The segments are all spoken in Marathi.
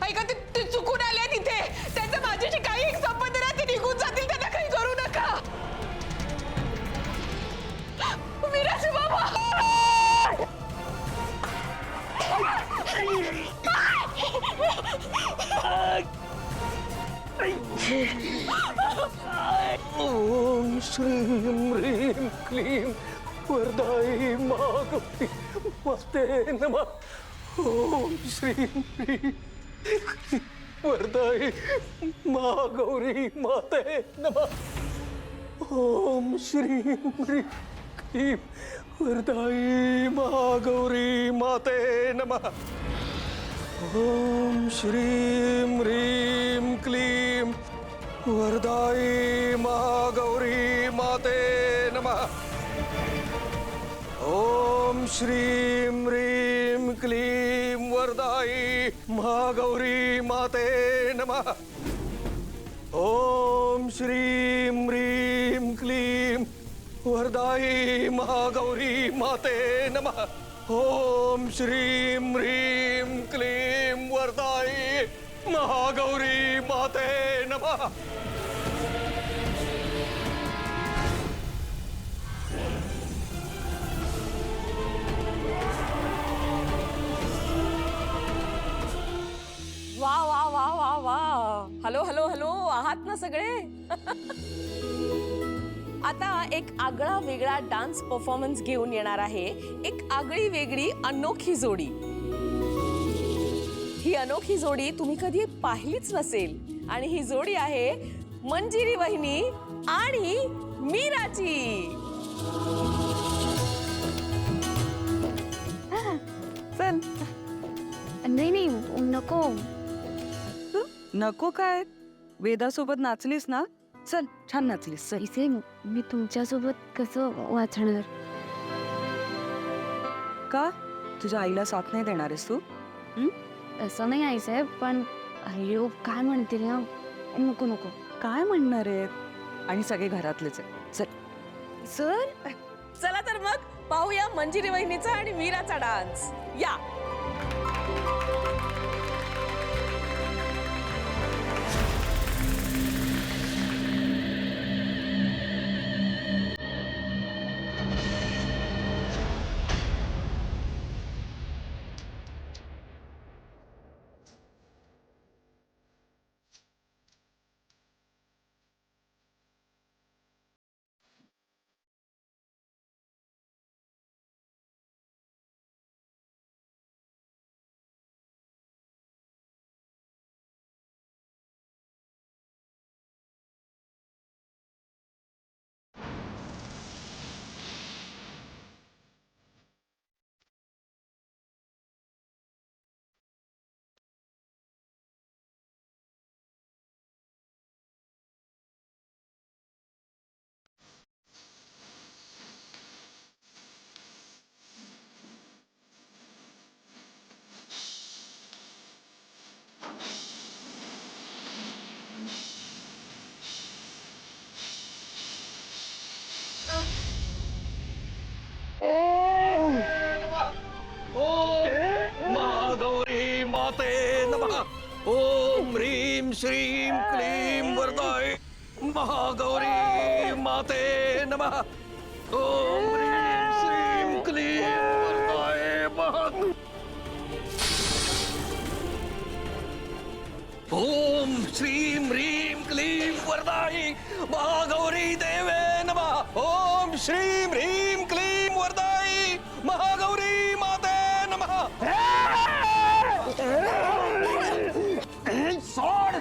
ऐका ते चुकून आले तिथे, त्यांचं माझ्याशी काही एक संबंध नाही, ते निघून जातील, त्यांना काही करू नका. मीराचे बाबा. ओम श्रीं ह्रीं क्लीं वरदाई मागौरी माते नमः. ओम श्रीं ह्रीं क्लीं वरदाई मागौरी माते नमः. ओम श्रीं ह्रीं क्लीं वरदाई मागौरी माते नमः. ओम श्रीं ह्रीं क्लीं वरदाई महागौरी माते नमः. ओम श्रीं ह्रीं क्लीं वरदाई महागौरी माते नमः. ओम श्रीं ह्रीं क्लीं वरदाई महागौरी माते नमः. ओम श्रीं ह्रीं क्लीं वरदाई महागौरी माते नमः. वा वा वा वा वा. हॅलो हॅलो हॅलो, आहात ना सगळे? आता एक आगळा वेगळा डान्स परफॉर्मन्स घेऊन येणार आहे एक आगळी वेगळी अनोखी जोडी. ही अनोखी जोडी तुम्ही कधी पाहिलीच नसेल आणि ही जोडी आहे मंजिरी वहिनी आणि मीराची. चल. नाही नाही नको. नको काय, वेदासोबत नाचलीस ना, चल छान नाचलीस. चल. इथे मी तुमच्यासोबत कसं वाचणार? का तुझ्या आईला साथ नाही देणार आहेस तू? असं नाही आहे साहेब, पण अयो काय म्हणतील ना. नको नको. काय म्हणणार आहेत? आणि सगळे घरातलेच आहेत. चल. सर चला तर मग पाहूया मंजिरी वहिनीचा आणि मीराचा डान्स. या. महागौरी माते नमः. ओम ह्रीं श्रीं क्लीं वरदाई महागौरी माते नमः. ओम ह्रीं श्रीं क्लीं वरदाई महा. ओम श्रीं ह्रीं क्लीं वरदाई महागौरी देवे नमः. ओम श्रीं ह्रीं क्लीं वरदाई महागौरी माते नमः. सोड.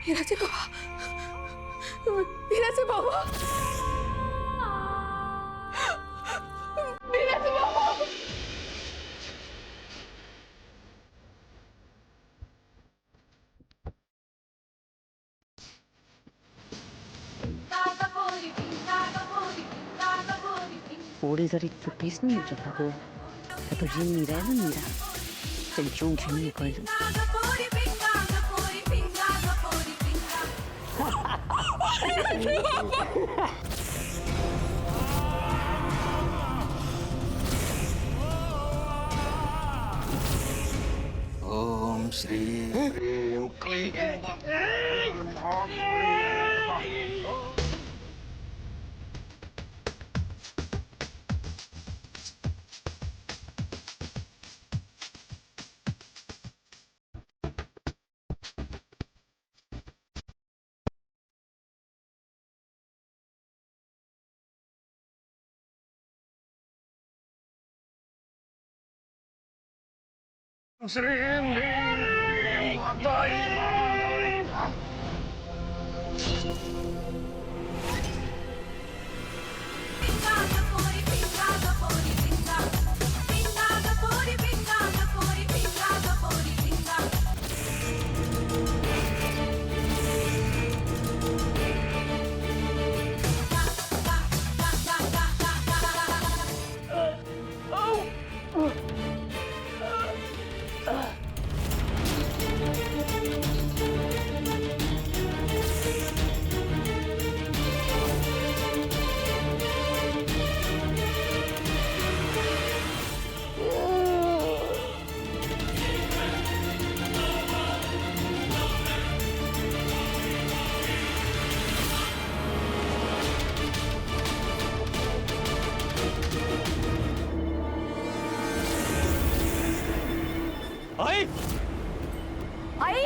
मीराचे बाबा. मीराचे बाबा. पोळी जरी चुकीच नाही हो तर तुझी मीरा आहे ना मीरा त्यांची उंची मी कळलं ओम श्री ह्रीं क्लीं श्रीं ह्रीं वरदाई आई आई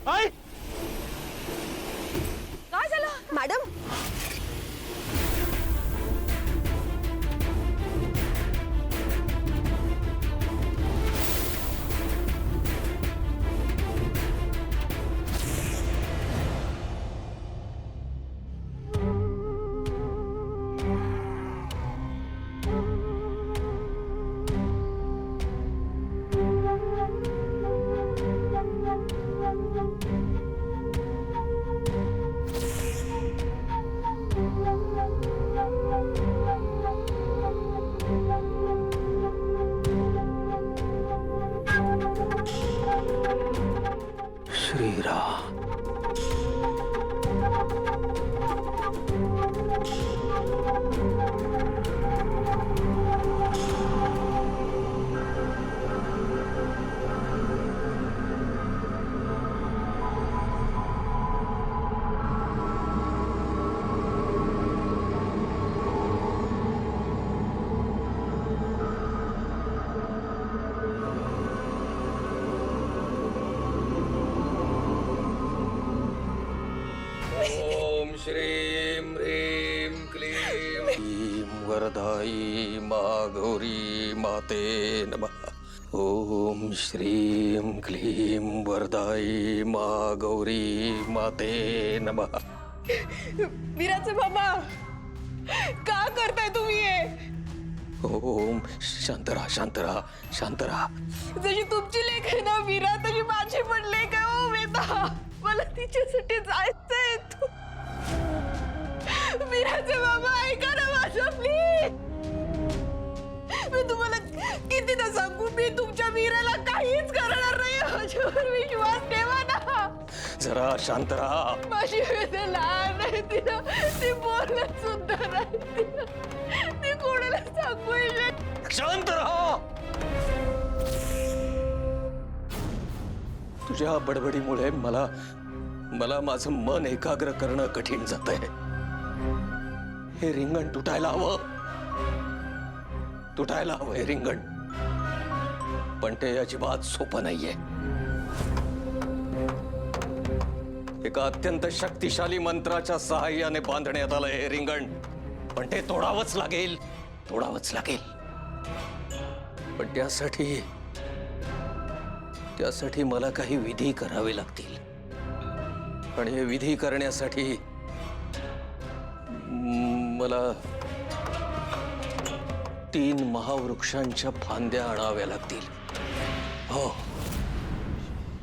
आई काय झालं मॅडम? श्रीराम ओम श्रीं ह्रीं क्लीं वरदाई मा गौरी माते नमः ओम श्रीं क्लीं वरदाई मा गौरी माते नमः वीराचे बाबा का करताय तुम्ही हे? ओम शांतरा शांतरा शांतरा जशी तुमची लेख आहे ना वीरा तशी माझी पण लेख आहे ओ वेदा. मला तिच्यासाठी जायचंय. वीराचे बाबा ऐका ना माझं प्लीज. मी तुम्हाला कितीदा सांगू मी तुमच्या वीराला काहीच करणार नाही. माझ्यावर विश्वास ठेवा ना. जरा शांत रहा. माझी वेदा लहान आहे. तिला ती बोलत सुद्धा नाही. ती कोणाला सांगू शांत रहा. तुझ्या बडबडीमुळे मला माझं मन एकाग्र करणं कठीण जातंय. हे रिंगण तुटायला हवं हे रिंगण. पण ते अजिबात सोपं नाहीये. एका अत्यंत शक्तिशाली मंत्राच्या सहाय्याने बांधण्यात आलं हे रिंगण. पण ते तोडावंच लागेल. पण त्यासाठी मला काही विधी करावे लागतील. आणि हे विधी करण्यासाठी मला 3 महावृक्षांच्या फांद्या आणाव्या लागतील. हो,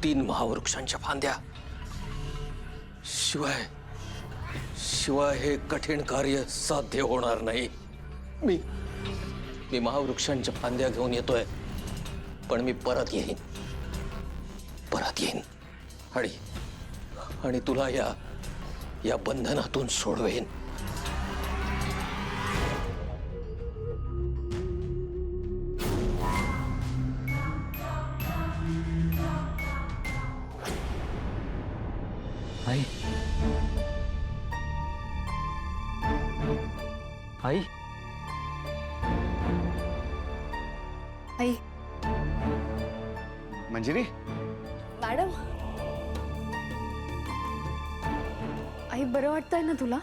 3 महावृक्षांच्या फांद्या. शिवाय हे कठीण कार्य साध्य होणार नाही. मी महावृक्षांच्या फांद्या घेऊन येतोय, पण मी परत येईन. आणि तुला या बंधनातून सोडवेन. आई आई आई मंजिरी, मॅडम, आई बरं वाटतंय ना तुला?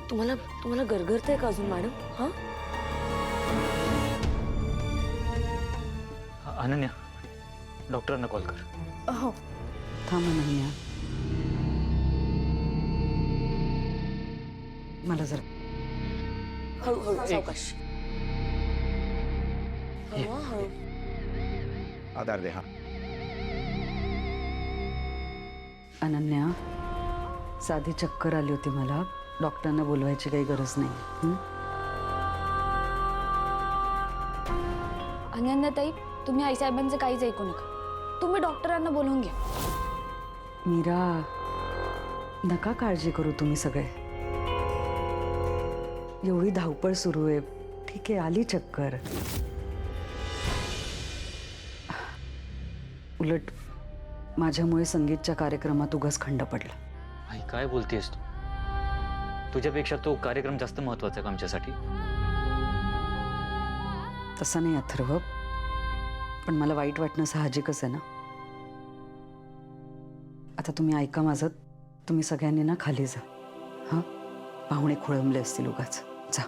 तुम्हाला गरगरतंय का अजून मॅडम? हा अनन्या, डॉक्टरांना कॉल कर. हो. थांब अनन्या, मला जरा हळूहळू सावकाश. हळू. आधार दे. हा, अनन्या, साधी चक्कर आली होती मला. डॉक्टरांना बोलवायची काही गरज नाही. अनन्याताई, तुम्ही आईसाहेबांचं काहीच ऐकू नका. तुम्ही डॉक्टरांना बोलवून घ्या. मीरा, नका काळजी करू तुम्ही सगळे. एवढी धावपळ सुरू आहे. ठीक आहे, आली चक्कर. उलट माझ्यामुळे संगीतच्या कार्यक्रमात उगाच खंड पडला. आई काय बोलतेस तू? तुझ्यापेक्षा तो कार्यक्रम जास्त महत्वाचा का आमच्यासाठी? तसं नाही अथर्व, पण मला वाईट वाटणं साहजिकच आहे ना. आता तुम्ही ऐका माझं. तुम्ही सगळ्यांनी ना खाली जा. हां, पाहुणे खोळंबले असतील उगाच. जा,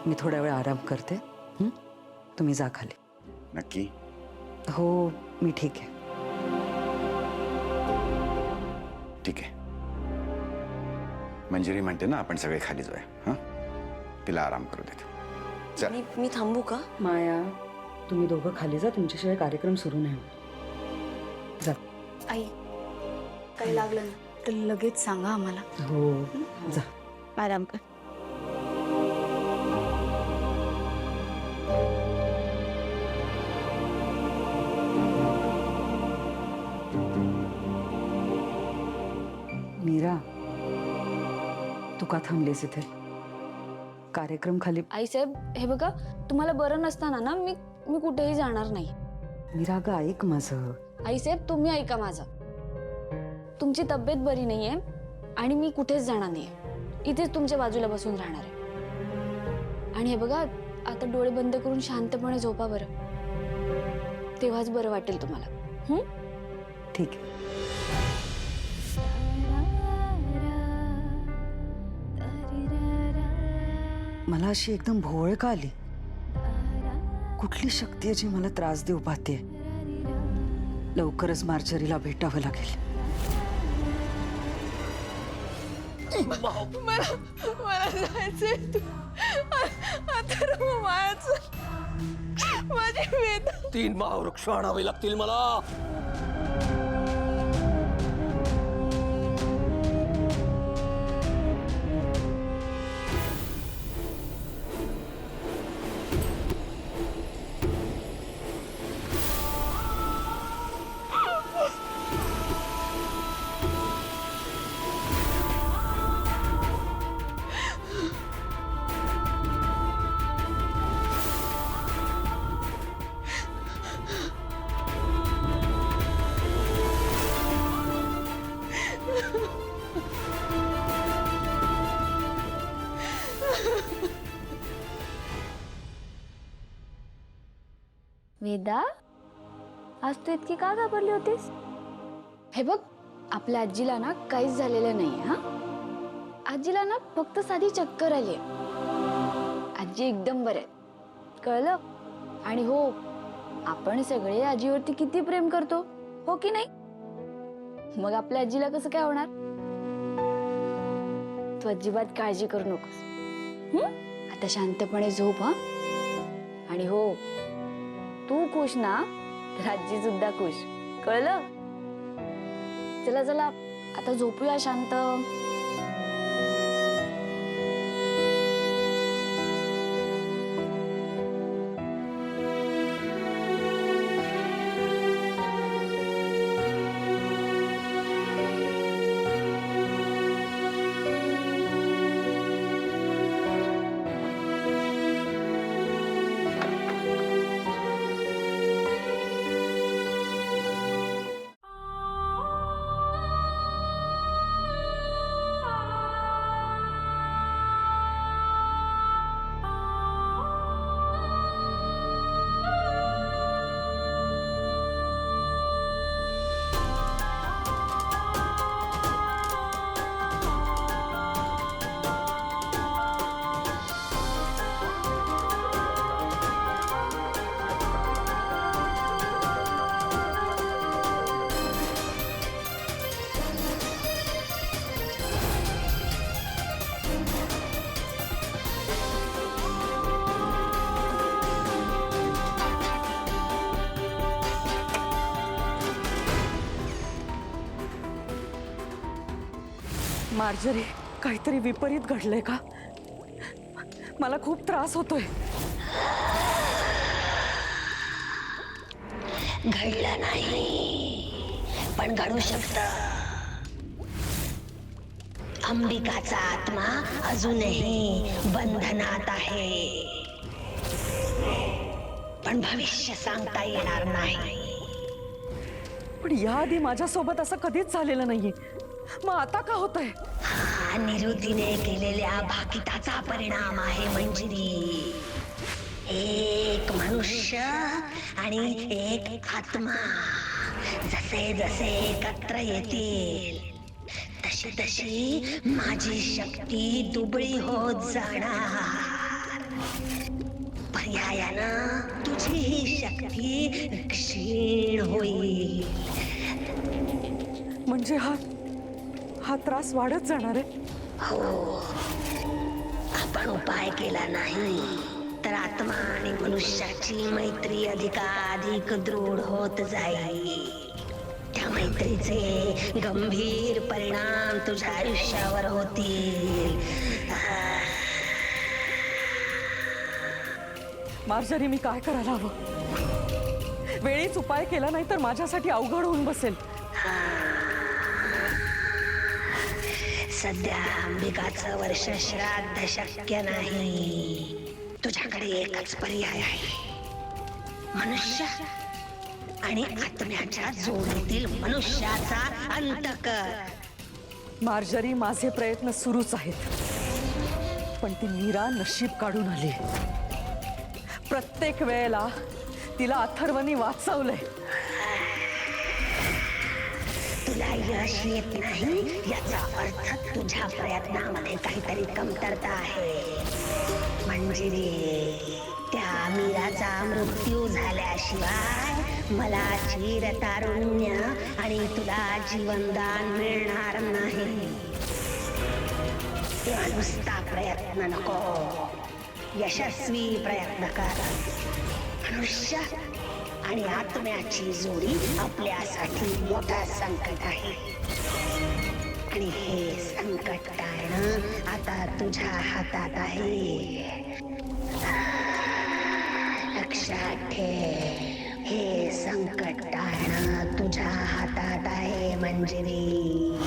मी थोड्या वेळ आराम करते. तुम्ही जा खाली. नक्की? हो, मी ठीक आहे. ठीक आहे. मंजिरी म्हणते ना, आपण सगळे खाली जाऊया. हा, तिला आराम करू देते. चल. मी थांबू का? माया, तुम्ही दोघं खाली जा. तुमच्याशिवाय कार्यक्रम सुरू नाही होत. जा. आई, काही लागलं ना तर लगेच सांगा आम्हाला. हो, जा. आराम कर. मीरा, तू का थांबलीस इथे? कार्यक्रम खाली. आईसाहेब, हे बघा, तुम्हाला बरं नसताना ना मी कुठेही जाणार नाही. मीरा ग, ऐक माझं. आईसाहेब, तुम्ही ऐका माझं. तुमची तब्येत बरी नाहीये आणि मी कुठेच जाणार नाहीये. इथेच तुमच्या बाजूला बसून राहणार आहे. आणि हे बघा, आता डोळे बंद करून शांतपणे झोपा बरं. तेव्हाच बरं वाटेल तुम्हाला. ठीक आहे. मला अशी एकदम भोवळ का आली? कुठली शक्ती आहे जी मला त्रास देऊ पाहते? लवकरच मार्जरीला भेटावं लागेल. मला जायचंय. आता माझी वेद 3 महावृक्ष आणावे लागतील मला. वेदा, आज तू इतकी का घाबरली होतीस? हे बघ, आपल्या आजीला ना काहीच झालेलं नाहीये. हा, आजीला ना फक्त साधी चक्कर आली. आजी एकदम बरे, कळलं? आणि हो, आपण सगळे आजीवरती किती प्रेम करतो, हो की नाही? मग आपल्या आजीला कसं काय होणार? तू अजिबात काळजी करू नकोस. आता शांतपणे झोप. हा, आणि हो, तू खुश ना तर आजी सुद्धा खुश, कळलं? चला चला आता झोपूया शांत. मार्जरी, काहीतरी विपरीत घडलंय का? मला खूप त्रास होतोय. घडलं नाही पण घडू शकतं. अंबिकाचा आत्मा अजूनही बंधनात आहे, पण भविष्य सांगता येणार नाही. पण याआधी माझ्यासोबत असं कधीच झालेलं नाहीये. मग आता का होतंय? हा निरुतीने केलेल्या भाकिताचा परिणाम आहे मंजिरी. एक मनुष्य आणि एक आत्मा जसे जसे एकत्र येतील तशी तशी माझी शक्ती दुबळी होत जाणार. पर्यायानं तुझी ही शक्ती क्षीण होईल. म्हणजे हा त्रास वाढत जाणार आहे? हो, आपण उपाय केला नाही तर आत्मा आणि मनुष्याची मैत्री अधिकाधिक दृढ होत जाईल. त्या मैत्रीचे गंभीर परिणाम तुझ्या आयुष्यावर होतील. मार्जरी, मी काय करायला हवं? वेळीच उपाय केला नाही तर माझ्यासाठी अवघड होऊन बसेल. सध्या अंबिकाचं वर्ष श्राद्ध शक्य नाही. तुझ्याकडे एकच पर्याय आहे. मनुष्य आणि आत्म्याच्या जोडीतील मनुष्याचा अंत कर. मार्जरी, माझे प्रयत्न सुरूच आहेत, पण ती मीरा नशीब काढून आली. प्रत्येक वेळेला तिला अथर्वनी वाचवलंय. तुला यश येत नाही याचा अर्थ तुझ्या प्रयत्नामध्ये काहीतरी कमतरता आहे. मंजिरी, त्या मीराचा मृत्यू झाल्याशिवाय मला चिरतारुण्य आणि तुला जीवनदान मिळणार नाही. तेव्हा नुसता प्रयत्न नको, यशस्वी प्रयत्न कर. मनुष्य आणि आत्म्याची जोडी आपल्यासाठी मोठा संकट आहे आणि हे संकट टाळणं आता तुझ्या हातात आहे. लक्षात ठेव, हे संकट टाळणं तुझ्या हातात आहे मंजिरी.